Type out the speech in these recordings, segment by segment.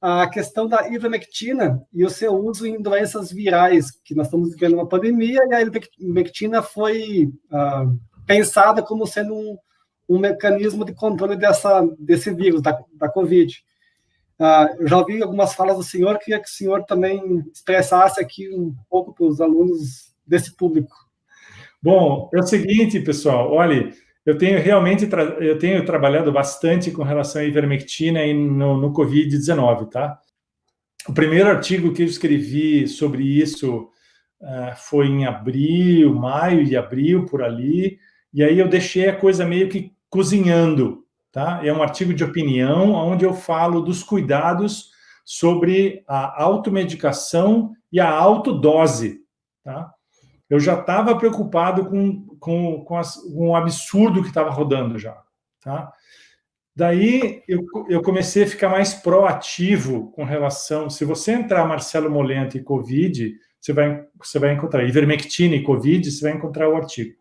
a questão da ivermectina e o seu uso em doenças virais, que nós estamos vivendo uma pandemia, e a ivermectina foi pensada como sendo um mecanismo de controle desse vírus, da Covid. Eu já ouvi algumas falas do senhor, queria que o senhor também expressasse aqui um pouco para os alunos desse público. Bom, é o seguinte, pessoal, olha, eu tenho trabalhado bastante com relação à ivermectina e no Covid-19, tá? O primeiro artigo que eu escrevi sobre isso foi em maio e abril, por ali, e aí eu deixei a coisa meio que cozinhando, tá? É um artigo de opinião onde eu falo dos cuidados sobre a automedicação e a autodose, tá? Eu já estava preocupado com o absurdo que estava rodando já, tá? Daí eu comecei a ficar mais proativo com relação... Se você entrar Marcelo Molento e Covid, você vai encontrar ivermectina e Covid, você vai encontrar o artigo.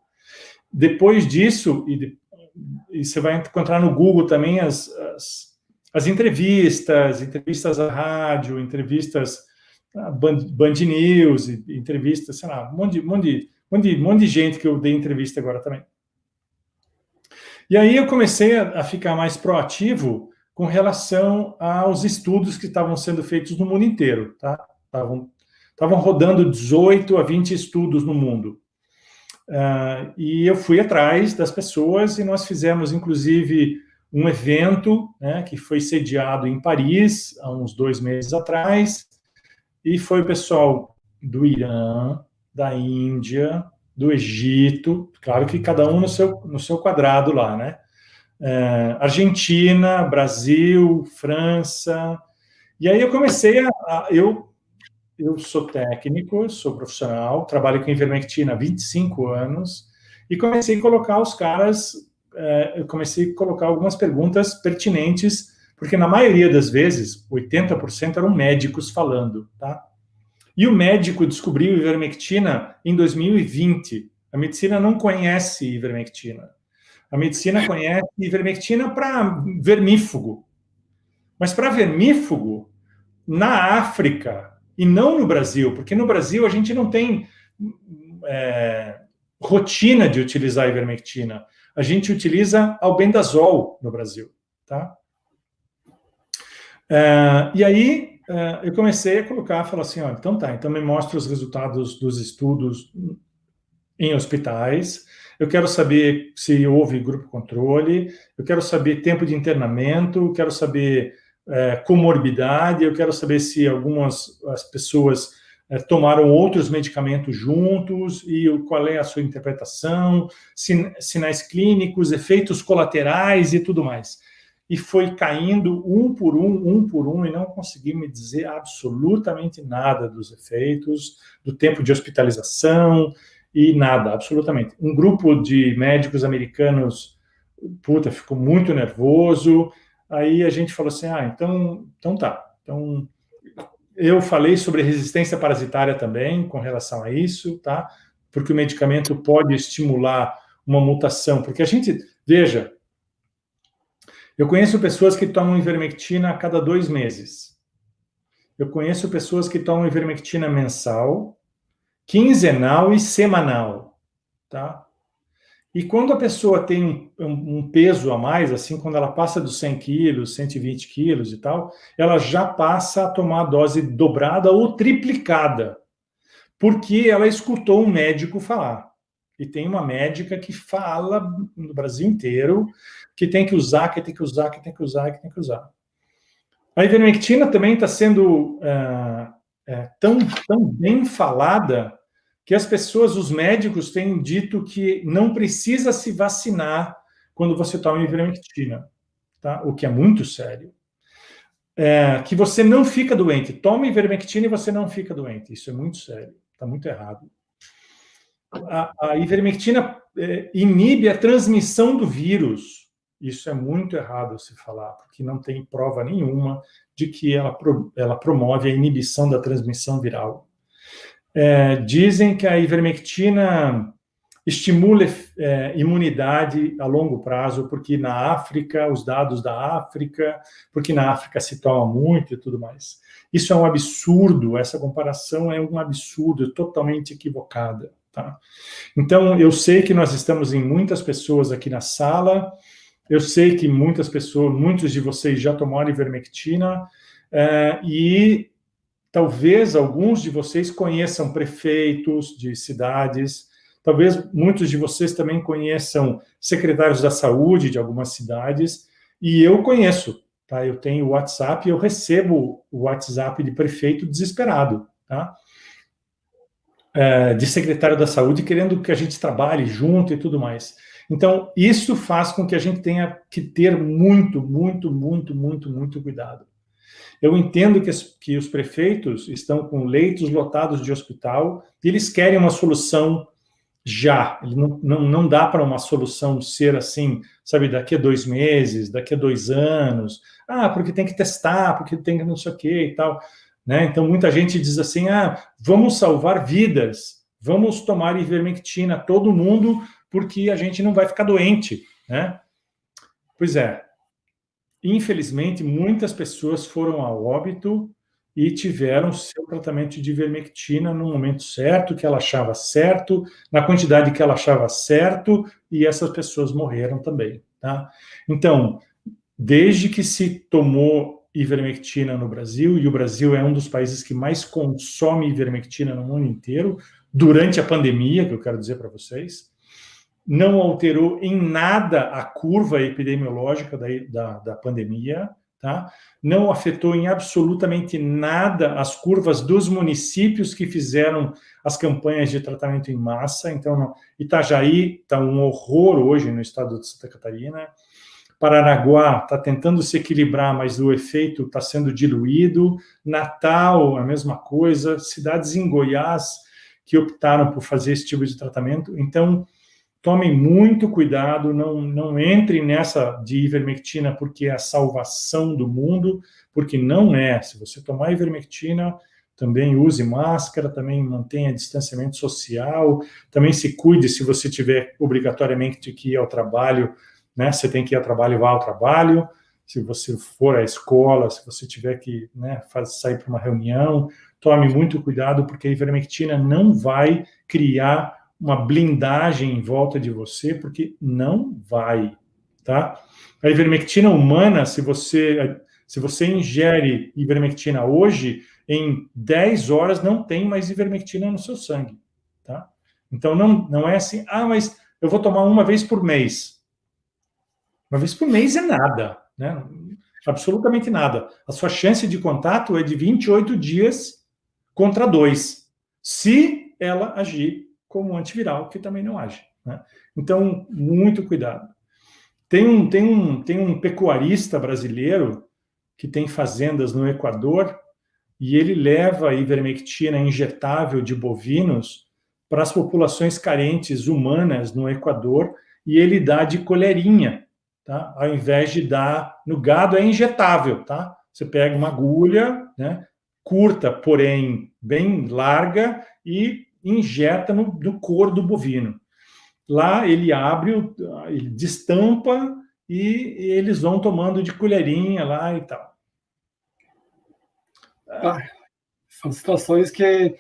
Depois disso, e você vai encontrar no Google também as entrevistas à rádio, entrevistas Band News, entrevistas, sei lá, um monte de gente que eu dei entrevista agora também. E aí eu comecei a ficar mais proativo com relação aos estudos que estavam sendo feitos no mundo inteiro, tá? Estavam rodando 18 a 20 estudos no mundo. E eu fui atrás das pessoas e nós fizemos, inclusive, um evento, né, que foi sediado em Paris, há uns 2 meses atrás, e foi o pessoal do Irã, da Índia, do Egito, claro que cada um no seu quadrado lá, né? Argentina, Brasil, França. E aí eu comecei eu sou técnico, sou profissional, trabalho com ivermectina há 25 anos, e comecei a colocar os caras, eu comecei a colocar algumas perguntas pertinentes, porque na maioria das vezes, 80% eram médicos falando, tá? E o médico descobriu ivermectina em 2020. A medicina não conhece ivermectina. A medicina conhece ivermectina para vermífugo. Mas para vermífugo, na África, e não no Brasil, porque no Brasil a gente não tem rotina de utilizar ivermectina. A gente utiliza albendazol no Brasil, tá? E aí eu comecei a falar assim, ó, então tá, então me mostra os resultados dos estudos em hospitais, eu quero saber se houve grupo controle, eu quero saber tempo de internamento, eu quero saber comorbidade, eu quero saber se as pessoas tomaram outros medicamentos juntos e qual é a sua interpretação, sinais clínicos, efeitos colaterais e tudo mais. E foi caindo um por um, e não consegui me dizer absolutamente nada dos efeitos, do tempo de hospitalização, e nada, absolutamente. Um grupo de médicos americanos, ficou muito nervoso, aí a gente falou assim, então tá. Então, eu falei sobre resistência parasitária também, com relação a isso, tá? Porque o medicamento pode estimular uma mutação, porque a gente, veja, eu conheço pessoas que tomam ivermectina a cada 2 meses. Eu conheço pessoas que tomam ivermectina mensal, quinzenal e semanal, tá? E quando a pessoa tem um peso a mais, assim, quando ela passa dos 100 quilos, 120 quilos e tal, ela já passa a tomar a dose dobrada ou triplicada, porque ela escutou um médico falar. E tem uma médica que fala no Brasil inteiro que tem que usar, que tem que usar, que tem que usar, que tem que usar. A ivermectina também está sendo tão bem falada que as pessoas, os médicos, têm dito que não precisa se vacinar quando você toma ivermectina, tá? O que é muito sério. Que você não fica doente. Toma ivermectina e você não fica doente. Isso é muito sério. Está muito errado. A ivermectina inibe a transmissão do vírus. Isso é muito errado se falar, porque não tem prova nenhuma de que ela promove a inibição da transmissão viral. Dizem que a ivermectina estimula imunidade a longo prazo, porque na África, os dados da África, porque na África se toma muito e tudo mais. Isso é um absurdo, essa comparação é um absurdo, totalmente equivocada. Tá? Então, eu sei que nós estamos em muitas pessoas aqui na sala, eu sei que muitas pessoas, muitos de vocês já tomaram ivermectina, e talvez alguns de vocês conheçam prefeitos de cidades, talvez muitos de vocês também conheçam secretários da saúde de algumas cidades, e eu conheço, tá? Eu tenho o WhatsApp e eu recebo o WhatsApp de prefeito desesperado, tá? De secretário da saúde querendo que a gente trabalhe junto e tudo mais. Então, isso faz com que a gente tenha que ter muito cuidado. Eu entendo que os prefeitos estão com leitos lotados de hospital e eles querem uma solução já. Não dá para uma solução ser assim, sabe, daqui a 2 meses, daqui a 2 anos. Porque tem que testar, porque tem que não sei o quê e tal. Né? Então, muita gente diz assim, vamos salvar vidas, vamos tomar ivermectina, todo mundo, porque a gente não vai ficar doente. Né? Pois é. Infelizmente, muitas pessoas foram a óbito e tiveram seu tratamento de ivermectina no momento certo, que ela achava certo, na quantidade que ela achava certo, e essas pessoas morreram também. Tá? Então, desde que se tomou ivermectina no Brasil, e o Brasil é um dos países que mais consome ivermectina no mundo inteiro, durante a pandemia, que eu quero dizer para vocês, não alterou em nada a curva epidemiológica da pandemia, tá? Não afetou em absolutamente nada as curvas dos municípios que fizeram as campanhas de tratamento em massa. Então, Itajaí está um horror hoje no estado de Santa Catarina. Paranaguá está tentando se equilibrar, mas o efeito está sendo diluído. Natal, a mesma coisa. Cidades em Goiás que optaram por fazer esse tipo de tratamento. Então, tomem muito cuidado, não entrem nessa de ivermectina porque é a salvação do mundo, porque não é. Se você tomar ivermectina, também use máscara, também mantenha distanciamento social, também se cuide se você tiver obrigatoriamente que ir ao trabalho, né? Você tem que ir ao trabalho, vá ao trabalho. Se você for à escola, se você tiver que, né, sair para uma reunião, tome muito cuidado, porque a ivermectina não vai criar uma blindagem em volta de você, porque não vai, tá? A ivermectina humana, se você ingere ivermectina hoje, em 10 horas não tem mais ivermectina no seu sangue, tá? Então, não é assim, mas eu vou tomar uma vez por mês. Uma vez por mês é nada, né? Absolutamente nada. A sua chance de contato é de 28 dias contra 2, se ela agir como antiviral, que também não age. Né? Então, muito cuidado. Tem um pecuarista brasileiro que tem fazendas no Equador e ele leva a ivermectina injetável de bovinos para as populações carentes humanas no Equador e ele dá de colherinha, tá? Ao invés de dar no gado, é injetável. Tá? Você pega uma agulha, né, curta, porém bem larga, e injeta no couro do bovino. Lá ele abre, ele destampa e eles vão tomando de colherinha lá e tal. São situações que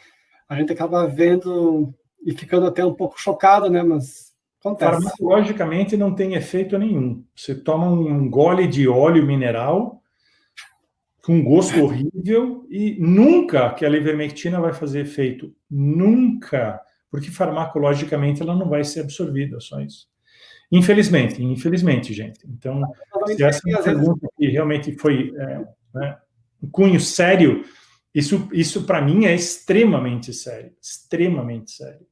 a gente acaba vendo e ficando até um pouco chocado, né? Mas acontece. Farmacologicamente não tem efeito nenhum. Você toma um gole de óleo mineral com gosto horrível e nunca aquela ivermectina vai fazer efeito. Nunca. Porque farmacologicamente ela não vai ser absorvida, só isso. Infelizmente, gente. Então, se essa é uma pergunta que realmente foi um cunho sério, isso para mim é extremamente sério. Extremamente sério.